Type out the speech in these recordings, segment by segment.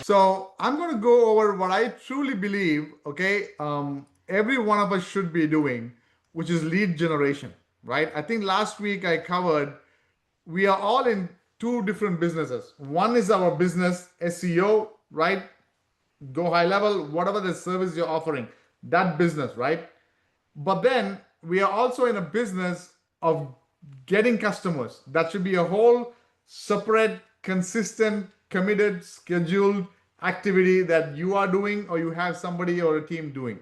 So I'm going to go over what I truly believe, okay, every one of us should be doing, which is lead generation, right? I think last week I covered we are all in two different businesses. One is our business SEO, right? Go high level, whatever the service you're offering, that business, right? But then we are also in a business of getting customers. That should be a whole separate, consistent, committed, scheduled activity that you are doing or you have somebody or a team doing.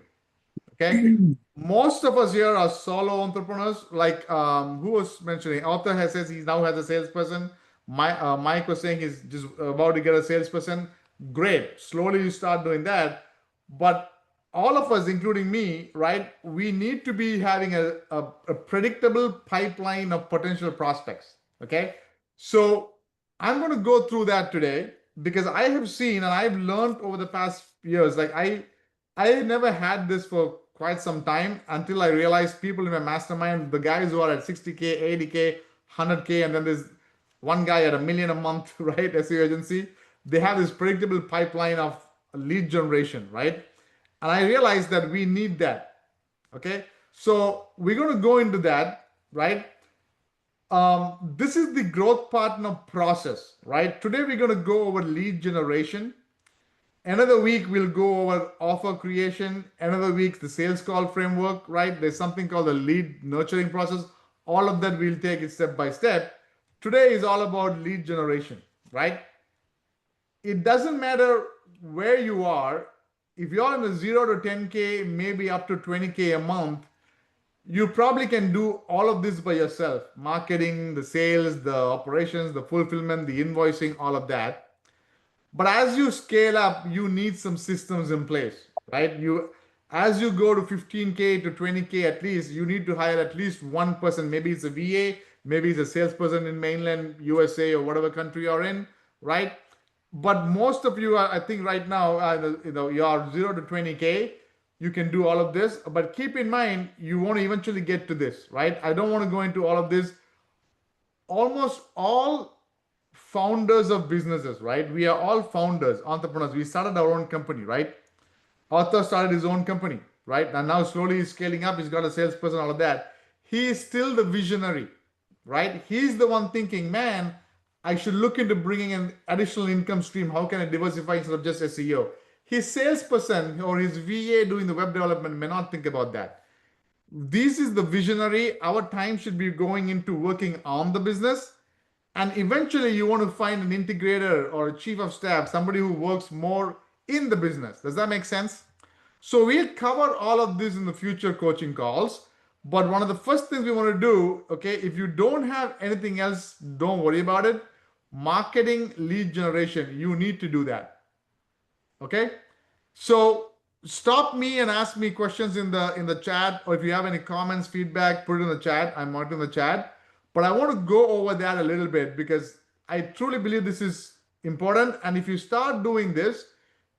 Okay. Most of us here are solo entrepreneurs. Like who was mentioning? Arthur has says he now has a salesperson. Mike was saying he's just about to get a salesperson. Great. Slowly you start doing that. But all of us, including me, right? We need to be having a predictable pipeline of potential prospects. Okay. So I'm going to go through that today because I have seen and I've learned over the past years. Like I never had this for quite some time until I realized people in my mastermind, the guys who are at 60K, 80K, 100K, and then there's one guy at $1 million a month, right? SEO agency. They have this predictable pipeline of lead generation, right? And I realized that we need that. Okay. So we're going to go into that, right? This is the growth partner process, right? Today we're going to go over lead generation. Another week we'll go over offer creation. Another week the sales call framework, right? There's something called the lead nurturing process. All of that we'll take it step by step. Today is all about lead generation, right? It doesn't matter where you are. If you're in the 0 to 10K, maybe up to 20K a month, you probably can do all of this by yourself. Marketing, the sales, the operations, the fulfillment, the invoicing, all of that. But as you scale up, you need some systems in place, right? As you go to 15K to 20K at least, you need to hire at least one person. Maybe it's a VA, maybe it's a salesperson in mainland USA or whatever country you're in, right? But most of you are, I think right now, you're 0 to 20K. You can do all of this, but keep in mind, you want to eventually get to this, right? I don't want to go into all of this. Almost all founders of businesses, right? We are all founders, entrepreneurs. We started our own company, right? Arthur started his own company, right? And now slowly he's scaling up. He's got a salesperson, all of that. He is still the visionary, right? He's the one thinking, man, I should look into bringing an additional income stream. How can I diversify instead of just SEO? His salesperson or his VA doing the web development may not think about that. This is the visionary. Our time should be going into working on the business. And eventually you want to find an integrator or a chief of staff, somebody who works more in the business. Does that make sense? So we'll cover all of this in the future coaching calls. But one of the first things we want to do, okay, if you don't have anything else, don't worry about it. Marketing, lead generation, you need to do that. Okay? So stop me and ask me questions in the chat, or if you have any comments, feedback, put it in the chat. I'm monitoring the chat. But I want to go over that a little bit because I truly believe this is important. And if you start doing this,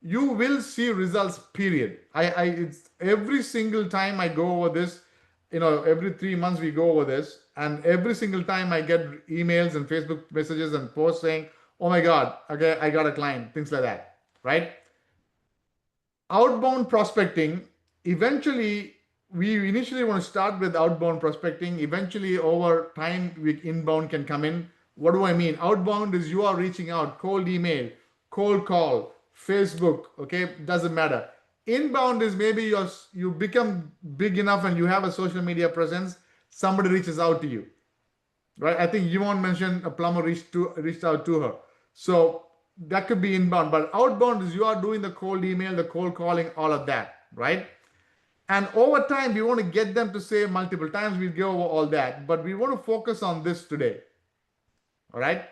you will see results, period. It's every single time I go over this, every 3 months we go over this. And every single time I get emails and Facebook messages and posts saying, oh my God, okay, I got a client, things like that, right? Outbound prospecting, eventually, we initially want to start with outbound prospecting. Eventually, over time, inbound can come in. What do I mean? Outbound is you are reaching out, cold email, cold call, Facebook, okay? Doesn't matter. Inbound is maybe you become big enough and you have a social media presence, somebody reaches out to you, right? I think Yvonne mentioned a plumber reached out to her. So that could be inbound, but outbound is you are doing the cold email, the cold calling, all of that, right? And over time, we want to get them to say multiple times. We'll go over all that, but we want to focus on this today. All right.